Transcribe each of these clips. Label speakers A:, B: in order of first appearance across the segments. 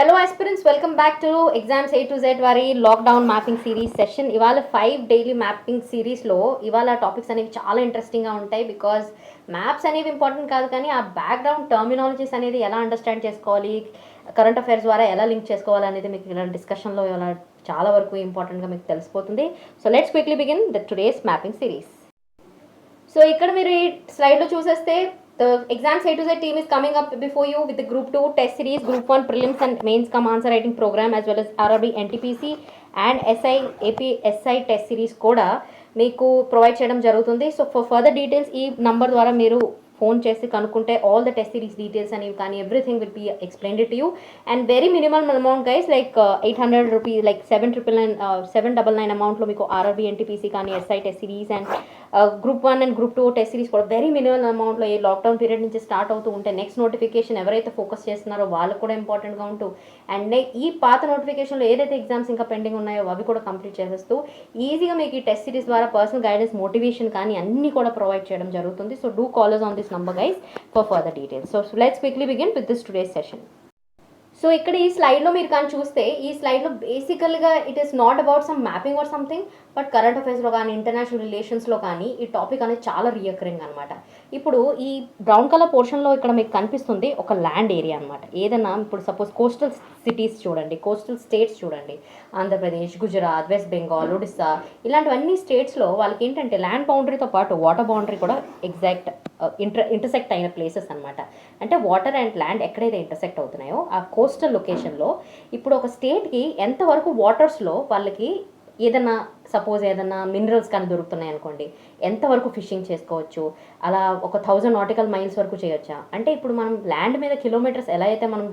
A: Hello aspirants, welcome back to Exams A to Z వారి lockdown mapping series session. ఇవాళ 5 daily mapping సిరీస్లో ఇవాళ topics అనేవి చాలా ఇంట్రెస్టింగ్గా ఉంటాయి. బికాజ్ మ్యాప్స్ అనేవి ఇంపార్టెంట్ కాదు, కానీ ఆ బ్యాక్గ్రౌండ్ టర్మినాలజీస్ అనేది ఎలా అండర్స్టాండ్ చేసుకోవాలి, కరెంట్ అఫైర్స్ ద్వారా ఎలా లింక్ చేసుకోవాలి అనేది మీకు ఇలా డిస్కషన్లో ఇలా చాలా వరకు ఇంపార్టెంట్గా మీకు తెలిసిపోతుంది. So let's quickly begin the today's mapping series. So ఇక్కడ మీరు ఈ స్లైడ్లో చూసేస్తే the Exams A to Z team is coming up before you with the Group 2 test series, Group 1 prelims and mains cum answer writing program, as well as RRB NTPC and SI AP SI test series కూడా మీకు provide చేయడం జరుగుతుంది. So for further details ఈ number ద్వారా మీరు phone చేసి కనుక్కుంటే all the test series details అనేవి కానీ everything will be explained to you. And very minimal amount guys, like 800 rupees, like 799 అమౌంట్లో మీకు ఆర్ఆర్బీ ఎన్టీపీసీ కానీ SI test series and group 1 and group 2 test series కూడా very minimal అమౌంట్లో ఈ lockdown period నుంచి start అవుతూ ఉంటే నెక్స్ట్ నోటిఫికేషన్ ఎవరైతే ఫోకస్ చేస్తున్నారో వాళ్ళకు కూడా ఇంపార్టెంట్గా ఉంటూ అండ్ ఈ పాత నోటిఫికేషన్లో ఏదైతే ఎగ్జామ్స్ ఇంకా పెండింగ్ ఉన్నాయో అవి కూడా కంప్లీట్ చేసేస్తూ ఈజీగా మీకు ఈ టెస్ట్ సిరీస్ ద్వారా పర్సనల్ గైడెన్స్, మోటివేషన్ కానీ అన్నీ కూడా ప్రొవైడ్ చేయడం జరుగుతుంది. So do call us on this number guys for further details. So let's quickly begin with this today's session. So ఇక్కడ ఈ స్లైడ్లో మీరు కానీ చూస్తే ఈ స్లైడ్లో బేసికల్గా it is not about some mapping or something, but current అఫైర్స్లో కానీ ఇంటర్నేషనల్ రిలేషన్స్లో కానీ ఈ టాపిక్ అనేది చాలా రియకరింగ్ అనమాట. ఇప్పుడు ఈ బ్రౌన్ కలర్ పోర్షన్లో ఇక్కడ మీకు కనిపిస్తుంది ఒక ల్యాండ్ ఏరియా అనమాట. ఏదైనా ఇప్పుడు సపోజ్ కోస్టల్ సిటీస్ చూడండి, కోస్టల్ స్టేట్స్ చూడండి, ఆంధ్రప్రదేశ్, గుజరాత్, వెస్ట్ బెంగాల్, ఒడిస్సా, ఇలాంటివన్నీ స్టేట్స్లో వాళ్ళకి ఏంటంటే ల్యాండ్ బౌండరీతో పాటు వాటర్ బౌండరీ కూడా ఎగ్జాక్ట్ ఇంటర్సెక్ట్ అయిన ప్లేసెస్ అనమాట. అంటే వాటర్ అండ్ ల్యాండ్ ఎక్కడైతే ఇంటర్సెక్ట్ అవుతున్నాయో ఆ కోస్టల్ లొకేషన్లో ఇప్పుడు ఒక స్టేట్కి ఎంతవరకు వాటర్స్లో వాళ్ళకి ఏదైనా సపోజ్ ఏదైనా మినరల్స్ కానీ దొరుకుతున్నాయి అనుకోండి, ఎంతవరకు ఫిషింగ్ చేసుకోవచ్చు, అలా ఒక 1000 నాటికల్ మైల్స్ వరకు చేయొచ్చా. అంటే ఇప్పుడు మనం ల్యాండ్ మీద కిలోమీటర్స్ ఎలా అయితే మనం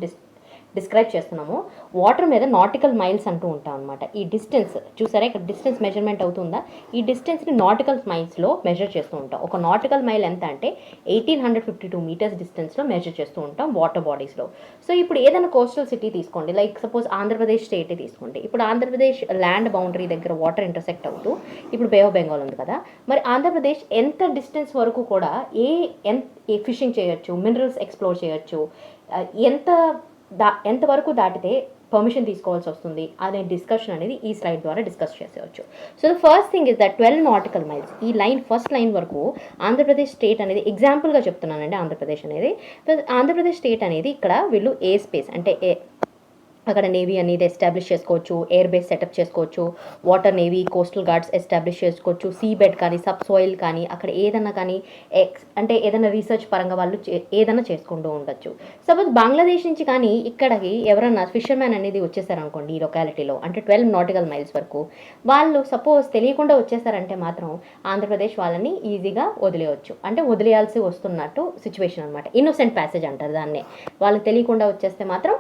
A: డిస్క్రైబ్ చేస్తున్నామో వాటర్ మీద నాటికల్ మైల్స్ అంటూ ఉంటాం అనమాట. ఈ డిస్టెన్స్ చూసారా, ఇక్కడ డిస్టెన్స్ మెజర్మెంట్ అవుతుందా, ఈ డిస్టెన్స్ని నాటికల్ మైల్స్లో మెజర్ చేస్తూ ఉంటాం. ఒక నాటికల్ మైల్ ఎంత అంటే 1852 మీటర్స్ డిస్టెన్స్లో మెజర్ చేస్తూ ఉంటాం వాటర్ బాడీస్లో. సో ఇప్పుడు ఏదైనా కోస్టల్ సిటీ తీసుకోండి, లైక్ సపోజ్ ఆంధ్రప్రదేశ్ స్టేటే తీసుకోండి. ఇప్పుడు ఆంధ్రప్రదేశ్ ల్యాండ్ బౌండరీ దగ్గర వాటర్ ఇంటర్సెక్ట్ అవుతూ ఇప్పుడు బే ఆఫ్ బెంగాల్ ఉంది కదా, మరి ఆంధ్రప్రదేశ్ ఎంత డిస్టెన్స్ వరకు కూడా ఏ ఫిషింగ్ చేయొచ్చు, మినరల్స్ ఎక్స్ప్లోర్ చేయొచ్చు, ఎంతవరకు దాటితే పర్మిషన్ తీసుకోవాల్సి వస్తుంది అనే డిస్కషన్ అనేది ఈ స్లైడ్ ద్వారా discuss చేసేవచ్చు. So the first thing is that 12 nautical miles, ఈ లైన్ ఫస్ట్ లైన్ వరకు ఆంధ్రప్రదేశ్ స్టేట్ అనేది ఎగ్జాంపుల్గా చెప్తున్నానండి. ఆంధ్రప్రదేశ్ స్టేట్ అనేది ఇక్కడ వీళ్ళు ఏ స్పేస్ అంటే అక్కడ నేవీ అనేది ఎస్టాబ్లిష్ చేసుకోవచ్చు, ఎయిర్ బేస్ సెటప్ చేసుకోవచ్చు, water navy, coastal guards establish చేసుకోవచ్చు, సీ బెడ్ కానీ సబ్ సాయిల్ కానీ అక్కడ ఏదైనా కానీ అంటే ఏదైనా రీసెర్చ్ పరంగా వాళ్ళు ఏదైనా చేసుకుంటూ ఉండొచ్చు. సపోజ్ బంగ్లాదేశ్ నుంచి కానీ ఇక్కడికి ఎవరన్నా ఫిషర్మ్యాన్ అనేది వచ్చేసారనుకోండి ఈ లొకాలిటీలో, అంటే 12 నాటికల్ మైల్స్ వరకు వాళ్ళు సపోజ్ తెలియకుండా వచ్చేసారంటే మాత్రం ఆంధ్రప్రదేశ్ వాళ్ళని ఈజీగా వదిలేయచ్చు, అంటే వదిలేయాల్సి వస్తున్నట్టు సిచ్యువేషన్ అనమాట. ఇన్నోసెంట్ ప్యాసేజ్ అంటారు దాన్నే. వాళ్ళకి తెలియకుండా వచ్చేస్తే మాత్రం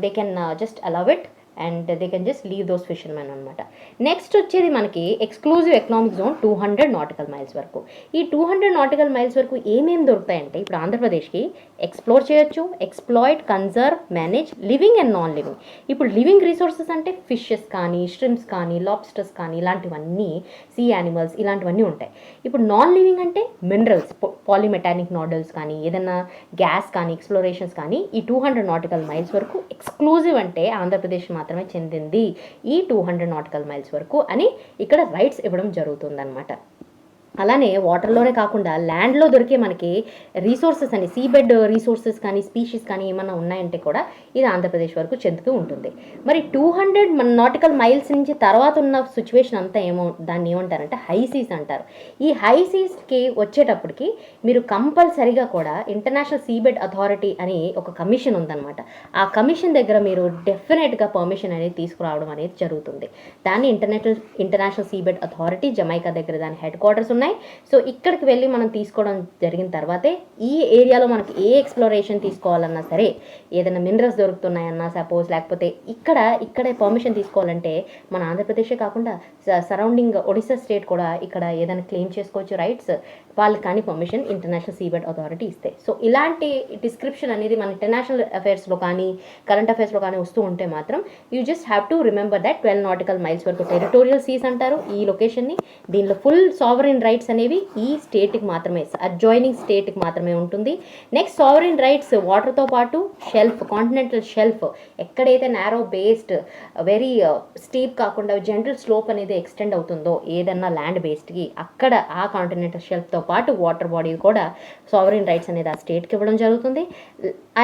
A: they can just allow it and they can just leave those fishermen అనమాట. నెక్స్ట్ వచ్చేది మనకి exclusive economic zone 200 nautical miles వరకు. ఈ 200 నాటికల్ మైల్స్ వరకు ఏమేమి దొరుకుతాయంటే ఇప్పుడు ఆంధ్రప్రదేశ్కి ఎక్స్ప్లోర్ చేయొచ్చు, exploit, conserve, manage, living and non living. ఇప్పుడు లివింగ్ రిసోర్సెస్ అంటే ఫిషెస్ కానీ, ష్రింప్స్ కానీ, లాబ్స్టర్స్ కానీ, ఇలాంటివన్నీ సీ యానిమల్స్ ఇలాంటివన్నీ ఉంటాయి. ఇప్పుడు నాన్ లివింగ్ అంటే మినరల్స్, పాలిమెటానిక్ నోడల్స్ కానీ, ఏదైనా గ్యాస్ కానీ, ఎక్స్ప్లోరేషన్స్ కానీ ఈ 200 నాటికల్ మైల్స్ వరకు ఎక్స్క్లూజివ్ అంటే ఆంధ్రప్రదేశ్ మాత్రమే చెందింది ఈ 200 నాటికల్ మైల్స్ వరకు అని ఇక్కడ రైట్స్ ఇవ్వడం జరుగుతుందన్నమాట. అలానే వాటర్లోనే కాకుండా ల్యాండ్లో దొరికే మనకి రీసోర్సెస్ అని సీబెడ్ రీసోర్సెస్ కానీ, స్పీషీస్ కానీ ఏమన్నా ఉన్నాయంటే కూడా ఇది ఆంధ్రప్రదేశ్ వరకు చెందుతూ ఉంటుంది. మరి 200 నాటికల్ మైల్స్ నుంచి తర్వాత ఉన్న సిచ్యువేషన్ అంతా దాన్ని ఏమంటారంటే హై సీస్ అంటారు. ఈ హై సీస్కి వచ్చేటప్పటికి మీరు కంపల్సరీగా కూడా ఇంటర్నేషనల్ సీబెడ్ అథారిటీ అని ఒక కమిషన్ ఉందన్నమాట. ఆ కమిషన్ దగ్గర మీరు డెఫినెట్గా పర్మిషన్ అనేది తీసుకురావడం అనేది జరుగుతుంది. దాన్ని ఇంటర్నేషనల్ సీబెడ్ అథారిటీ జమైకా దగ్గర దాని హెడ్ క్వార్టర్స్ ఉన్నాయి. సో ఇక్కడికి వెళ్ళి మనం తీసుకోవడం జరిగిన తర్వాతే ఈ ఏరియాలో మనకి ఏ ఎక్స్ప్లోరేషన్ తీసుకోవాలన్నా సరే, ఏదైనా మినరల్స్ దొరుకుతున్నాయన్నా సపోజ్, లేకపోతే ఇక్కడే పర్మిషన్ తీసుకోవాలంటే మన ఆంధ్రప్రదేశే కాకుండా సరౌండింగ్ ఒడిశా స్టేట్ కూడా ఇక్కడ ఏదైనా క్లెయిమ్ చేసుకోవచ్చు రైట్స్, వాళ్ళకి కానీ పర్మిషన్ ఇంటర్నేషనల్ సీబెడ్ అథారిటీ ఇస్తే. సో ఇలాంటి డిస్క్రిప్షన్ అనేది మన ఇంటర్నేషనల్ అఫైర్స్లో కానీ కరెంట్ అఫైర్స్లో కానీ వస్తూ ఉంటే మాత్రం you just have to remember that 12 nautical miles వరకు టెరిటోరియల్ సీస్ అంటారు ఈ లొకేషన్ని. దీనిలో ఫుల్ సావరెన్ రైట్ రైట్స్ అనేవి ఈ స్టేట్కి మాత్రమే, అడ్జాయినింగ్ స్టేట్కి మాత్రమే ఉంటుంది. నెక్స్ట్ సావరిన్ రైట్స్ వాటర్తో పాటు షెల్ఫ్, కాంటినెంటల్ షెల్ఫ్ ఎక్కడైతే నారో బేస్డ్ వెరీ స్టీప్ కాకుండా జనరల్ స్లోప్ అనేది ఎక్స్టెండ్ అవుతుందో ఏదన్నా ల్యాండ్ బేస్డ్కి, అక్కడ ఆ కాంటినెంటల్ షెల్ఫ్తో పాటు వాటర్ బాడీ కూడా సావరిన్ రైట్స్ అనేది ఆ స్టేట్కి ఇవ్వడం జరుగుతుంది.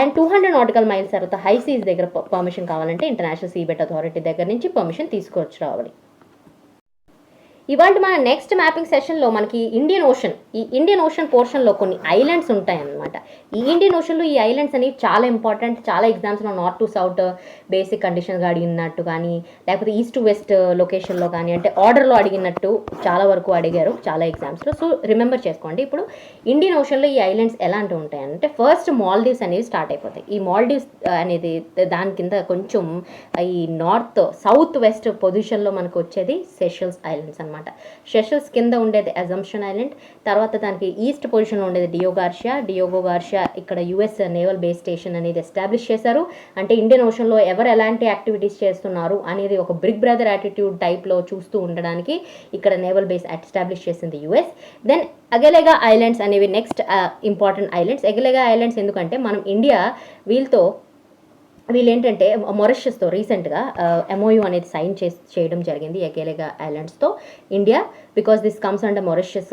A: అండ్ 200 నాటికల్ మైల్స్ తర్వాత హై సీస్ దగ్గర పర్మిషన్ కావాలంటే ఇంటర్నేషనల్ సీబెట్ అథారిటీ దగ్గర నుంచి పర్మిషన్ తీసుకొచ్చి రావాలి. ఇవాళ మన నెక్స్ట్ మ్యాపింగ్ సెషన్లో మనకి ఇండియన్ ఓషన్ పోర్షన్లో కొన్ని ఐలాండ్స్ ఉంటాయన్నమాట. ఈ ఇండియన్ ఓషన్లో ఈ ఐలాండ్స్ అనేవి చాలా ఇంపార్టెంట్. చాలా ఎగ్జామ్స్లో నార్త్ టు సౌత్ బేసిక్ కండిషన్గా అడిగినట్టు కానీ, లేకపోతే ఈస్ట్ టు వెస్ట్ లొకేషన్లో కానీ, అంటే ఆర్డర్లో అడిగినట్టు చాలా వరకు అడిగారు చాలా ఎగ్జామ్స్లో. సో రిమెంబర్ చేసుకోండి. ఇప్పుడు ఇండియన్ ఓషన్లో ఈ ఐలాండ్స్ ఎలాంటివి ఉంటాయంటే, ఫస్ట్ మాల్దీవ్స్ అనేవి స్టార్ట్ అయిపోతాయి. ఈ మాల్దీవ్స్ అనేది దాని కింద కొంచెం ఈ నార్త్ సౌత్ వెస్ట్ పొజిషన్లో మనకు వచ్చేది సెషల్స్ ఐలాండ్స్ అనమాట. సెషల్స్ కింద ఉండేది అజంప్షన్ ఐలాండ్, తర్వాత దానికి ఈస్ట్ పొజిషన్లో ఉండేది డియోగో గార్షియా ఇక్కడ యుఎస్ నేవల్ బేస్ స్టేషన్ అనేది ఎస్టాబ్లిష్ చేశారు. అంటే ఇండియన్ ఓషన్లో ఎవరు ఎలాంటి యాక్టివిటీస్ చేస్తున్నారు అనేది ఒక బిగ్ బ్రదర్ యాటిట్యూడ్ టైప్లో చూస్తూ ఉండడానికి ఇక్కడ నేవల్ బేస్ ఎస్టాబ్లిష్ చేసింది యుఎస్. దెన్ అగెలెగా ఐలాండ్స్ అనేవి నెక్స్ట్ ఇంపార్టెంట్ ఐలాండ్స్. అగెలెగా ఐలాండ్స్ ఎందుకంటే మనం ఇండియా వీళ్ళు ఏంటంటే మొరిషియస్తో రీసెంట్గా ఎంఓయూ అనేది సైన్ చేయడం జరిగింది అగెలెగా ఐలాండ్స్తో India, because this comes under Mauritius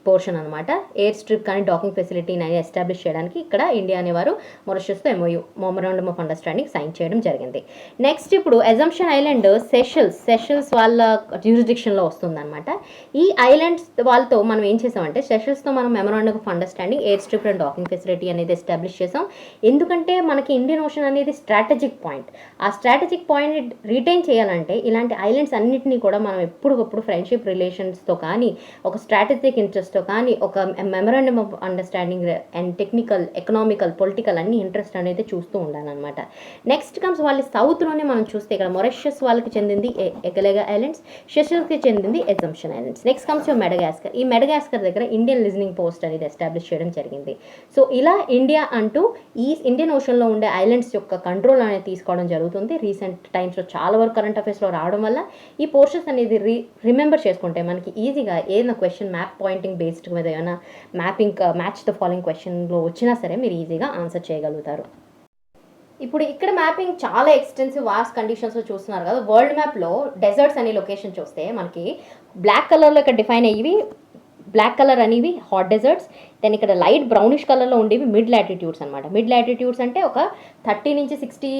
A: portion అనమాట. ఎయిర్ స్ట్రిప్ కానీ డాకింగ్ ఫెసిలిటీని అనేది ఎస్టాబ్లిష్ చేయడానికి ఇక్కడ ఇండియా అనేవారు మొరిషియస్తో MOU memorandum of understanding sign చేయడం జరిగింది. నెక్స్ట్ ఇప్పుడు అజంప్షన్ ఐలాండ్ సెషల్స్ వాళ్ళ జ్యూరిస్డిక్షన్లో వస్తుందన్నమాట. ఈ ఐలాండ్స్ వాళ్ళతో మనం ఏం చేసామంటే, సెషల్స్తో మనం memorandum of understanding air strip and docking facility అనేది ఎస్టాబ్లిష్ చేసాం. ఎందుకంటే మనకి ఇండియన్ ఓషన్ అనేది స్ట్రాటజిక్ పాయింట్. ఆ స్ట్రాటజిక్ పాయింట్ రిటైన్ చేయాలంటే ఇలాంటి ఐలాండ్స్ అన్నింటినీ కూడా మనం ఎప్పటికప్పుడు ఫ్రెండ్షిప్ రిలేషన్స్తో కానీ, ఒక స్ట్రాటజిక్ ఇంట్రెస్ట్ కానీ, ఒక memorandum of understanding and technical, economical, political అన్ని ఇంట్రెస్ట్ అనేది చూస్తూ ఉండాలన్నమాట. నెక్స్ట్ కమ్స్ వాళ్ళ సౌత్లోనే మనం చూస్తే ఇక్కడ మొరిషియస్ వాళ్ళకి చెందింది అగెలెగా ఐలాండ్స్, సెషల్స్కి చెందింది assumption islands. Next comes Madagascar. ఈ మెడగాస్కర్ దగ్గర ఇండియన్ లిజనింగ్ పోస్ట్ అనేది ఎస్టాబ్లిష్ చేయడం జరిగింది. సో ఇలా ఇండియా అంటూ ఈ ఇండియన్ ఓషన్లో ఉండే ఐలాండ్స్ యొక్క కంట్రోల్ అనేది తీసుకోవడం జరుగుతుంది. రీసెంట్ టైమ్స్లో చాలా వరకు కరెంట్ అఫైర్స్లో రావడం వల్ల ఈ పోర్షన్స్ అనేది రిమెంబర్ చేసుకుంటే మనకి ఈజీగా ఏదైనా క్వశ్చన్ మ్యాప్ పాయింటింగ్ బేస్డ్ మీద ఏమైనా మ్యాచ్ ద ఫాలోయింగ్ క్వశ్చన్లో వచ్చినా సరే మీరు ఈజీగా ఆన్సర్ చేయగలుగుతారు. ఇప్పుడు ఇక్కడ మ్యాపింగ్ చాలా ఎక్స్టెన్సివ్ వాస్ట్ కండిషన్స్లో చూస్తున్నారు కదా. వరల్డ్ మ్యాప్లో డెజర్ట్స్ అనే లొకేషన్ చూస్తే మనకి బ్లాక్ కలర్లో ఇక్కడ డిఫైన్ అయ్యి, బ్లాక్ కలర్ అనేవి హాట్ డెజర్ట్స్. దెన్ ఇక్కడ లైట్ బ్రౌనిష్ కలర్లో ఉండేవి మిడ్ లాటిట్యూడ్స్ అనమాట. మిడ్ లాటిట్యూడ్స్ అంటే ఒక 30 నుంచి 60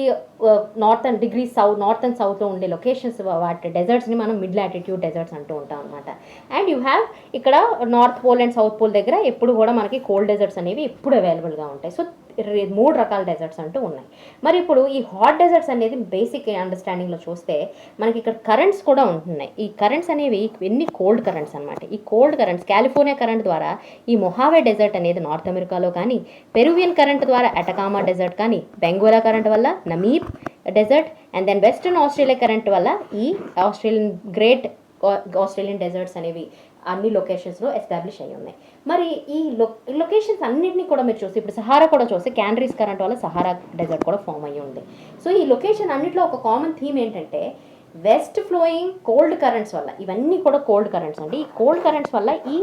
A: నార్త్ అండ్ సౌత్లో ఉండే లొకేషన్స్, వాటి డెజర్ట్స్ని మనం మిడ్ లాటిట్యూడ్ డెజర్ట్స్ అంటూ ఉంటాం అనమాట. అండ్ యూ హ్యావ్ ఇక్కడ north pole and south pole దగ్గర ఎప్పుడు కూడా మనకి కోల్డ్ డెజర్ట్స్ అనేవి ఎప్పుడు అవైలబుల్గా ఉంటాయి. సో 3 రకాల డెజర్ట్స్ అంటూ ఉన్నాయి. మరి ఇప్పుడు ఈ హాట్ డెజర్ట్స్ అనేది బేసిక్ అండర్స్టాండింగ్లో చూస్తే మనకి ఇక్కడ కరెంట్స్ కూడా ఉంటున్నాయి. ఈ కరెంట్స్ అనేవి ఎన్ని కోల్డ్ కరెంట్స్ అనమాట. ఈ కోల్డ్ కరెంట్స్ కాలిఫోర్నియా కరెంట్ ద్వారా ఈ మొహావే డెజర్ట్ అనేది నార్త్ అమెరికాలో కానీ, పెరువియన్ కరెంట్ ద్వారా అటకామా డెజర్ట్ కానీ, బెంగోలా కరెంట్ వల్ల Namib desert, and then western Australia current వల్ల ఈ ఆస్ట్రేలియన్ డెజర్ట్స్ అనేవి అన్ని లొకేషన్స్లో ఎస్టాబ్లిష్ అయ్యి ఉన్నాయి. మరి ఈ లొకేషన్స్ అన్నింటినీ కూడా మీరు చూసి, ఇప్పుడు సహారా కూడా చూస్తే క్యానరీస్ కరెంట్ వల్ల సహారా డెజర్ట్ కూడా ఫామ్ అయ్యి ఉంది. సో ఈ లొకేషన్ అన్నింటిలో ఒక కామన్ థీమ్ ఏంటంటే వెస్ట్ ఫ్లోయింగ్ కోల్డ్ కరెంట్స్ వల్ల, ఇవన్నీ కూడా కోల్డ్ కరెంట్స్ అండి. ఈ కోల్డ్ కరెంట్స్ వల్ల ఈ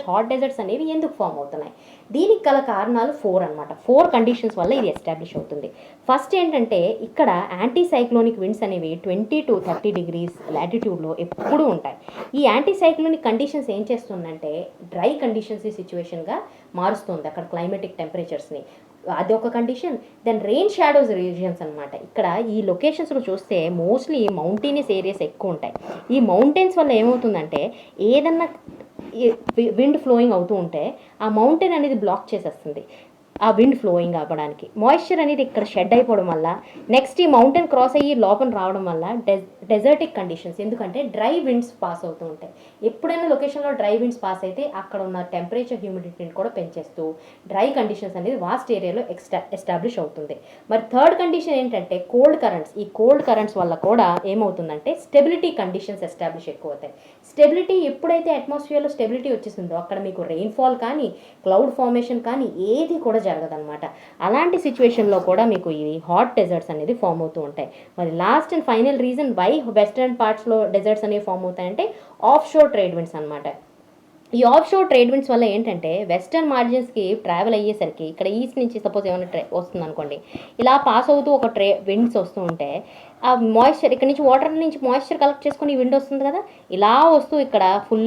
A: హాట్ డెజర్ట్స్ అనేవి ఎందుకు ఫామ్ అవుతున్నాయి? దీనికి గల కారణాలు 4 అనమాట. 4 కండిషన్స్ వల్ల ఇది ఎస్టాబ్లిష్ అవుతుంది. ఫస్ట్ ఏంటంటే ఇక్కడ యాంటీ సైక్లోనిక్ విండ్స్ అనేవి 20 to 30 degrees లాటిట్యూడ్లో ఎప్పుడూ ఉంటాయి. ఈ యాంటీ సైక్లోనిక్ కండిషన్స్ ఏం చేస్తుందంటే డ్రై కండిషన్స్ ఈ సిచ్యువేషన్గా మారుస్తుంది అక్కడ క్లైమేటిక్ టెంపరేచర్స్ని. అది ఒక condition. Then rain shadows regions అనమాట. ఇక్కడ ఈ లొకేషన్స్లో చూస్తే మోస్ట్లీ మౌంటైనస్ ఏరియాస్ ఎక్కువ ఉంటాయి. ఈ మౌంటైన్స్ వల్ల ఏమవుతుందంటే ఏదన్నా విండ్ ఫ్లోయింగ్ అవుతూ ఉంటే ఆ మౌంటైన్ అనేది బ్లాక్ చేసేస్తుంది ఆ విండ్ ఫ్లోయింగ్ అవ్వడానికి. మాయిశ్చర్ అనేది ఇక్కడ షెడ్ అయిపోవడం వల్ల, నెక్స్ట్ ఈ మౌంటైన్ క్రాస్ అయ్యి లోపల రావడం వల్ల డెజర్టిక్ కండిషన్స్, ఎందుకంటే డ్రై విండ్స్ పాస్ అవుతూ ఉంటాయి. ఎప్పుడైనా లొకేషన్లో డ్రై విండ్స్ పాస్ అయితే అక్కడ ఉన్న టెంపరేచర్ హ్యూమిడిటీని కూడా పెంచేస్తూ డ్రై కండిషన్స్ అనేది వాస్ట్ ఏరియాలో ఎస్టాబ్లిష్ అవుతుంది. మరి థర్డ్ కండిషన్ ఏంటంటే కోల్డ్ కరెంట్స్. ఈ కోల్డ్ కరెంట్స్ వల్ల కూడా ఏమవుతుందంటే స్టెబిలిటీ కండిషన్స్ ఎస్టాబ్లిష్ ఎక్కువ అవుతాయి. స్టెబిలిటీ ఎప్పుడైతే అట్మాస్ఫియర్లో స్టెబిలిటీ వచ్చేసిందో అక్కడ మీకు రెయిన్ఫాల్ కానీ, క్లౌడ్ ఫార్మేషన్ కానీ ఏది కూడా జరగదన్నమాట. అలాంటి సిచ్యువేషన్లో కూడా మీకు ఈ హాట్ డెజర్ట్స్ అనేది ఫామ్ అవుతూ ఉంటాయి. మరి last and final reason why western పార్ట్స్లో డెజర్ట్స్ అనేవి ఫామ్ అవుతాయంటే ఆఫ్ షోర్ ట్రేడ్ విండ్స్ అనమాట. ఈ ఆఫ్ షోర్ ట్రేడ్ విండ్స్ వల్ల ఏంటంటే వెస్టర్న్ మార్జిన్స్కి ట్రావెల్ అయ్యేసరికి ఇక్కడ ఈస్ట్ నుంచి సపోజ్ ఏమైనా వస్తుంది అనుకోండి, ఇలా పాస్ అవుతూ ఒక విండ్స్ వస్తూ ఉంటే ఆ మాయిశ్చర్ ఇక్కడ నుంచి వాటర్ నుంచి మాయిశ్చర్ కలెక్ట్ చేసుకుని విండ్ వస్తుంది కదా, ఇలా వస్తూ ఇక్కడ ఫుల్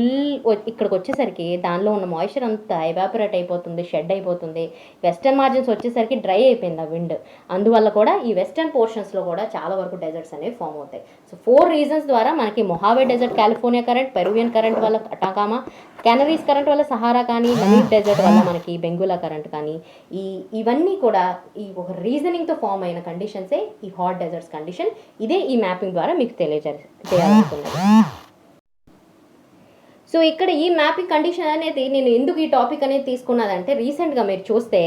A: ఇక్కడికి వచ్చేసరికి దానిలో ఉన్న మాయిశ్చర్ అంతా ఎవాపరేట్ అయిపోతుంది, షెడ్ అయిపోతుంది. వెస్టర్న్ మార్జిన్స్ వచ్చేసరికి డ్రై అయిపోయింది ఆ విండ్. అందువల్ల కూడా ఈ వెస్టర్న్ పోర్షన్స్లో కూడా చాలా వరకు డెజర్ట్స్ అనేవి ఫామ్ అవుతాయి. సో 4 రీజన్స్ ద్వారా మనకి Mojave desert, California current, Peruvian current వల్ల అటాకామా, కెనరీస్ కరెంట్ వల్ల సహారా కానీ, నమీబ్ డెజర్ట్ వల్ల మనకి బెంగులా కరెంట్ కానీ, ఇవన్నీ కూడా ఈ ఒక రీజనింగ్తో ఫామ్ అయిన కండిషన్సే ఈ హాట్ డెజర్ట్స్ కండిషన్. ఇదే ఈ మ్యాపింగ్ ద్వారా మీకు చేయాలనుకున్నది. సో ఇక్కడ ఈ మ్యాపింగ్ కండిషన్ అనేది నేను ఎందుకు ఈ టాపిక్ అనేది తీసుకున్నదంటే, రీసెంట్గా మీరు చూస్తే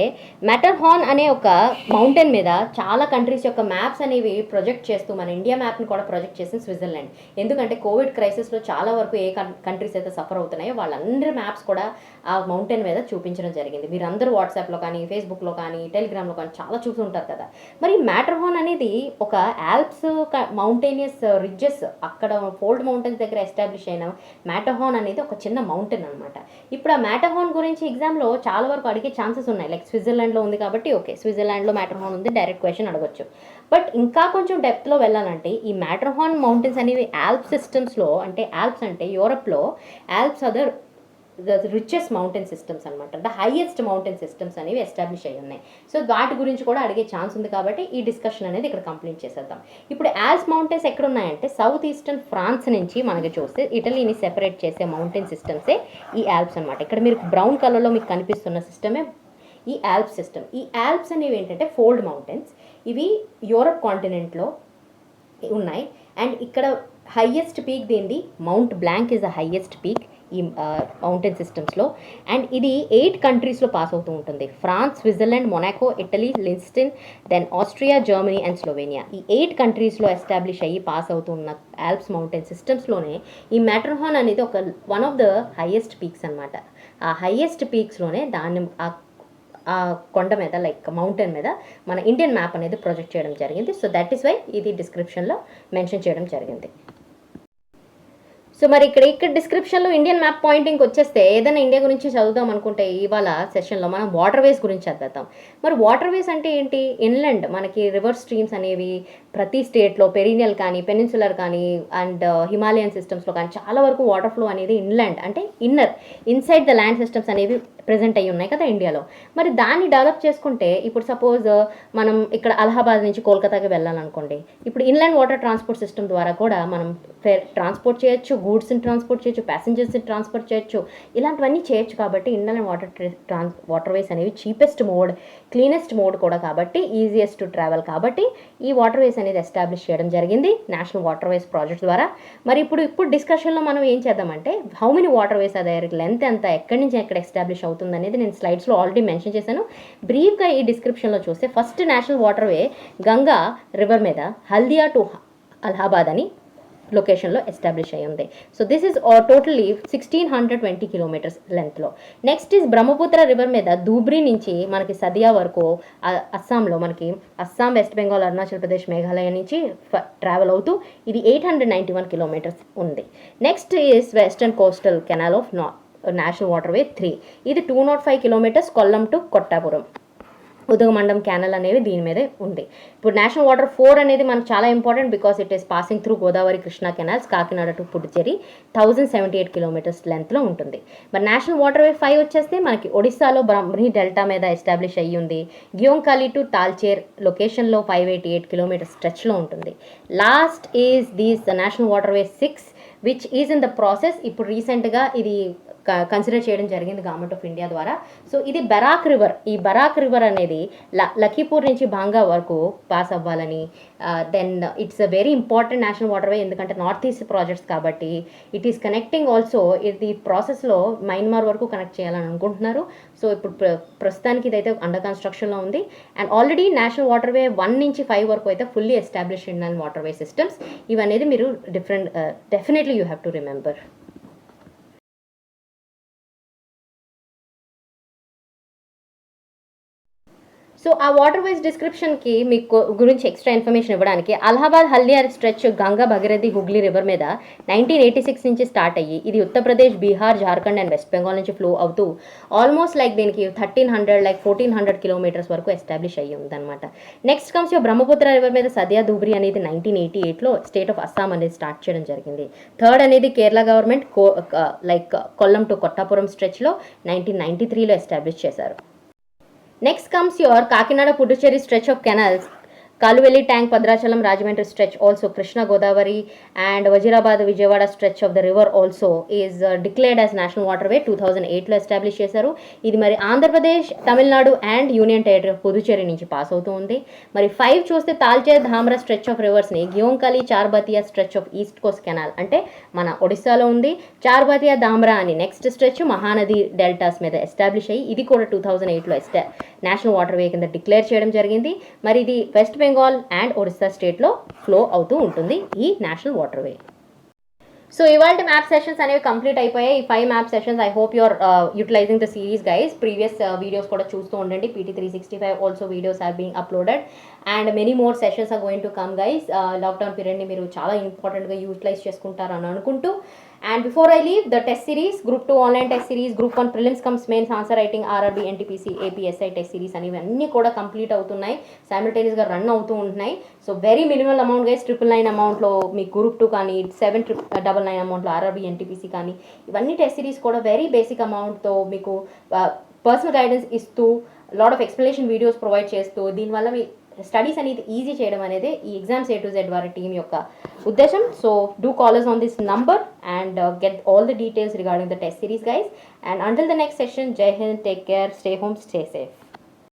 A: మెటర్హార్న్ అనే ఒక మౌంటైన్ మీద చాలా కంట్రీస్ యొక్క మ్యాప్స్ అనేవి ప్రొజెక్ట్ చేస్తూ మన ఇండియా మ్యాప్ని కూడా ప్రొజెక్ట్ చేసింది స్విట్జర్లాండ్. ఎందుకంటే కోవిడ్ క్రైసిస్లో చాలా వరకు ఏ కంట్రీస్ అయితే సఫర్ అవుతున్నాయో వాళ్ళందరి మ్యాప్స్ కూడా ఆ మౌంటైన్ మీద చూపించడం జరిగింది. మీరందరూ వాట్సాప్లో కానీ, ఫేస్బుక్లో కానీ, టెలిగ్రామ్లో కానీ చాలా చూస్తుంటారు కదా. మరి మెటర్హార్న్ అనేది ఒక ఆల్ప్స్ మౌంటైనియస్ రిడ్జెస్, అక్కడ ఫోల్డ్ మౌంటైన్స్ దగ్గర ఎస్టాబ్లిష్ అయిన మెటర్హార్న్ అనేది ఒక చిన్న మౌంటైన్ అనమాట. ఇప్పుడు ఆ మెటర్హార్న్ గురించి ఎగ్జామ్లో చాలా వరకు అడిగే ఛాన్సెస్ ఉన్నాయి. లైక్ స్విట్జర్లాండ్లో ఉంది కాబట్టి ఓకే, స్విట్జర్లాండ్లో మెటర్హార్న్ ఉంది, డైరెక్ట్ క్వశ్చన్ అడగొచ్చు. బట్ ఇంకా కొంచెం డెప్త్లో వెళ్ళాలంటే ఈ మెటర్హార్న్ మౌంటైన్స్ అనేవి ఆల్ప్స్ సిస్టమ్స్లో, అంటే ఆల్ప్స్ అంటే యూరప్లో Alps other the richest mountain systems అనమాట, ద హైయెస్ట్ మౌంటైన్ సిస్టమ్స్ అనేవి ఎస్టాబ్లిష్ అయ్యి ఉన్నాయి. సో వాటి గురించి కూడా అడిగే ఛాన్స్ ఉంది కాబట్టి ఈ డిస్కషన్ అనేది ఇక్కడ కంప్లీట్ చేసేద్దాం. ఇప్పుడు ఆల్ప్స్ మౌంటైన్స్ ఎక్కడ ఉన్నాయంటే సౌత్ ఈస్టర్న్ ఫ్రాన్స్ నుంచి మనకి చూస్తే ఇటలీని సెపరేట్ చేసే మౌంటైన్ సిస్టమ్సే ఈ ఆల్ప్స్ అనమాట. ఇక్కడ మీరు బ్రౌన్ కలర్లో మీకు కనిపిస్తున్న సిస్టమే ఈ ఆల్ప్స్ సిస్టమ్. ఈ ఆల్ప్స్ అనేవి ఏంటంటే ఫోల్డ్ మౌంటైన్స్. ఇవి యూరప్ కాంటినెంట్లో ఉన్నాయి. అండ్ ఇక్కడ హైయెస్ట్ పీక్ దీనిది Mount Blanc is the highest peak ఈ మౌంటైన్ సిస్టమ్స్లో. అండ్ ఇది 8 కంట్రీస్లో పాస్ అవుతూ ఉంటుంది. France, Switzerland, Monaco, Italy, Liechtenstein, then Austria, Germany and Slovenia. ఈ 8 కంట్రీస్లో ఎస్టాబ్లిష్ అయ్యి పాస్ అవుతున్న ఆల్ప్స్ మౌంటైన్ సిస్టమ్స్లోనే ఈ మెటర్హార్న్ అనేది ఒక one of the highest peaks అనమాట. ఆ హైయెస్ట్ పీక్స్లోనే దాన్ని ఆ కొండ మీద, లైక్ మౌంటైన్ మీద మన ఇండియన్ మ్యాప్ అనేది ప్రొజెక్ట్ చేయడం జరిగింది. సో దట్ ఈస్ వై ఇది డిస్క్రిప్షన్లో మెన్షన్ చేయడం జరిగింది. సో మరి ఇక్కడ డిస్క్రిప్షన్లో ఇండియన్ మ్యాప్ పాయింటింగ్కి వచ్చేస్తే ఏదైనా ఇండియా గురించి చదువుదాం అనుకుంటే ఇవాళ సెషన్లో మనం వాటర్వేస్ గురించి చదువుతాం. మరి వాటర్వేస్ అంటే ఏంటి? ఇన్లాండ్ మనకి రివర్ స్ట్రీమ్స్ అనేవి ప్రతి స్టేట్లో పెరినియల్ కానీ, పెనిన్సులర్ కానీ అండ్ హిమాలయన్ సిస్టమ్స్లో కానీ చాలా వరకు వాటర్ ఫ్లో అనేది ఇన్లాండ్ అంటే ఇన్సైడ్ ద ల్యాండ్ సిస్టమ్స్ అనేవి ప్రెజెంట్ అయ్యి ఉన్నాయి కదా ఇండియాలో. మరి దాన్ని డెవలప్ చేసుకుంటే ఇప్పుడు సపోజ్ మనం ఇక్కడ అలహాబాద్ నుంచి కోల్కతాకి వెళ్ళాలనుకోండి, ఇప్పుడు ఇన్లాండ్ వాటర్ ట్రాన్స్పోర్ట్ సిస్టమ్ ద్వారా కూడా మనం ట్రాన్స్పోర్ట్ చేయొచ్చు, గూడ్స్ని ట్రాన్స్పోర్ట్ చేయొచ్చు, ప్యాసింజర్స్ని ట్రాన్స్పోర్ట్ చేయొచ్చు, ఇలాంటివన్నీ చేయొచ్చు. కాబట్టి ఇన్లాండ్ వాటర్వేస్ అనేవి చీపెస్ట్ మోడ్, క్లీనెస్ట్ మోడ్ కూడా కాబట్టి ఈజియెస్ట్ టు ట్రావెల్. కాబట్టి ఈ వాటర్వేస్ అనేది ఎస్టాబ్లిష్ చేయడం జరిగింది నేషనల్ వాటర్వేస్ ప్రాజెక్ట్ ద్వారా. మరి ఇప్పుడు డిస్కషన్లో మనం ఏం చేద్దామంటే హౌ మెనీ వాటర్వేస్ అదే, లెంత్ ఎంత, ఎక్కడి నుంచి ఎక్కడ ఎస్టాబ్లిష్ అవుతుంది అనేది నేను స్లైడ్స్లో ఆల్రెడీ మెన్షన్ చేశాను. బ్రీఫ్గా ఈ డిస్క్రిప్షన్లో చూస్తే first national waterway Ganga river మీద హల్దియా టు అలహాబాద్ అని లొకేషన్లో ఎస్టాబ్లిష్ అయ్యి ఉంది. So this is totally 1620 kilometres లెంత్లో. నెక్స్ట్ ఈజ్ బ్రహ్మపుత్ర రివర్ మీద ధూబ్రీ నుంచి మనకి సదియా వరకు అస్సాంలో, మనకి అస్సాం, వెస్ట్ బెంగాల్, అరుణాచల్ ప్రదేశ్, మేఘాలయ నుంచి ట్రావెల్ అవుతూ ఇది 891 కిలోమీటర్స్ ఉంది. Next is western coastal canal of national waterway 3. ఇది 205 kilometres Kollam to Kottapuram, Udyogamandal canal అనేది దీని మీదే ఉంది. ఇప్పుడు నేషనల్ వాటర్ 4 అనేది మనకు చాలా important because it is passing through Godavari, Krishna canals, Kakinada to Puducherry, 1078 kilometres లెంత్లో ఉంటుంది. మరి నేషనల్ వాటర్వే 5 వచ్చేస్తే మనకి ఒడిస్సాలో బ్రహ్మణి డెల్టా మీద ఎస్టాబ్లిష్ అయ్యి ఉంది. గ్యోంకాలి టు తాల్చేర్ లొకేషన్లో 588 కిలోమీటర్స్ స్ట్రెచ్లో ఉంటుంది. Last is these national waterway 6 which is in the process. ఇప్పుడు రీసెంట్గా ఇది కన్సిడర్ చేయడం జరిగింది గవర్నమెంట్ ఆఫ్ ఇండియా ద్వారా. సో ఇది బరాక్ రివర్. ఈ బరాక్ రివర్ అనేది లఖీపూర్ నుంచి బాంగా వరకు పాస్ అవ్వాలని, then it's a very important national waterway ఎందుకంటే నార్త్ ఈస్ట్ ప్రాజెక్ట్స్ కాబట్టి ఇట్ ఈస్ కనెక్టింగ్ ఆల్సో. ఇది ప్రాసెస్లో మయన్మార్ వరకు కనెక్ట్ చేయాలని అనుకుంటున్నారు. సో ఇప్పుడు ప్రస్తుతానికి ఇదైతే అండర్ కన్స్ట్రక్షన్లో ఉంది. అండ్ ఆల్రెడీ నేషనల్ వాటర్వే 1 నుంచి 5 వరకు అయితే fully established in waterway systems. ఇవనేది మీరు definitely you have to remember. So ఆ వాటర్ వైస్ డిస్క్రిప్షన్కి మీకు గురించి ఎక్స్ట్రా ఇన్ఫర్మేషన్ ఇవ్వడానికి అలహాబాద్ హల్దియా స్ట్రెచ్ గంగా భగీరథి హుగ్లీ రివర్ మీద 1986 నుంచి స్టార్ట్ అయ్యి ఇది ఉత్తరప్రదేశ్, బీహార్, జార్ఖండ్ అండ్ వెస్ట్ బెంగాల్ నుంచి ఫ్లో అవుతూ ఆల్మోస్ట్ లైక్ దీనికి 1300 లైక్ 1400 కిలోమీటర్స్ వరకు ఎస్టాబ్లిష్ అయ్యి ఉందన్నమాట. నెక్స్ట్ కమ్స్ యో బ్రహ్మపుత్ర రివర్ మీద సదియా ధూబ్రి అనేది 1988లో స్టేట్ ఆఫ్ అస్సాం అనేది స్టార్ట్ చేయడం జరిగింది. థర్డ్ అనేది Kerala government like Kollam to Kottapuram స్ట్రెచ్లో 1993లో ఎస్టాబ్లిష్ చేశారు. Next comes your Kakinada Puducherry stretch of canals. Kaluveli Tank, Padrachalam, Rajahmundry stretch also, Krishna Godavari and Vajirabad Vijayawada stretch of the river also is declared as National Waterway 2008లో establish చేశారు. ఇది మరి Andhra Pradesh, Tamil Nadu and union territory of Puducherry నుంచి pass అవుతూ ఉంది. మరి 5 చూస్తే Talcher Dhamra stretch of రివర్స్ని గ్యోంకలి చార్బతియా stretch of east Coast canal అంటే మన ఒడిస్సాలో ఉంది. చార్బతియా ధామ్రా అని నెక్స్ట్ స్ట్రెచ్ మహానది డెల్టాస్ మీద ఎస్టాబ్లిష్ అయ్యి ఇది కూడా 2008లో నేషనల్ వాటర్వే కింద డిక్లేర్ చేయడం జరిగింది. మరి ఇది వెస్ట్ బెంగాల్ అండ్ ఒరిస్సా స్టేట్లో ఫ్లో అవుతూ ఉంటుంది ఈ నేషనల్ వాటర్వే. సో ఇవాళ మ్యాప్ సెషన్స్ అనేవి కంప్లీట్ అయిపోయాయి. ఈ 5 map sessions I hope you're utilising the series guys. Previous videos కూడా చూస్తూ ఉండండి. PT365 also videos are being uploaded and many more sessions are going to come guys. Lockdown పీరియడ్ని మీరు చాలా ఇంపార్టెంట్గా యూటిలైజ్ చేసుకుంటారని అనుకుంటూ and before I leave the test series, group 2 online test series, group 1 prelims comes mains answer writing, RRB, NTPC, APSI test series అనేవి అన్నీ కూడా complete అవుతున్నాయి, సైమిల్టేనియస్గా రన్ అవుతూ ఉంటున్నాయి. So very minimal amount guys, 999 అమౌంట్లో మీకు గ్రూప్ 2 కానీ 799 అమౌంట్లో RRB, NTPC కానీ ఇవన్నీ టెస్ట్ సిరీస్ కూడా వెరీ బేసిక్ అమౌంట్తో మీకు పర్సనల్ గైడెన్స్ ఇస్తూ lot of explanation videos provide చేస్తూ దీనివల్ల మీ స్టడీస్ అనేది ఈజీ చేయడం అనేది ఈ ఎగ్జామ్స్ A to Z వారి టీం యొక్క ఉద్దేశం. So do call us on this number and get all the details regarding the test series guys, and until the next session, Jai Hind, take care, stay home, stay safe.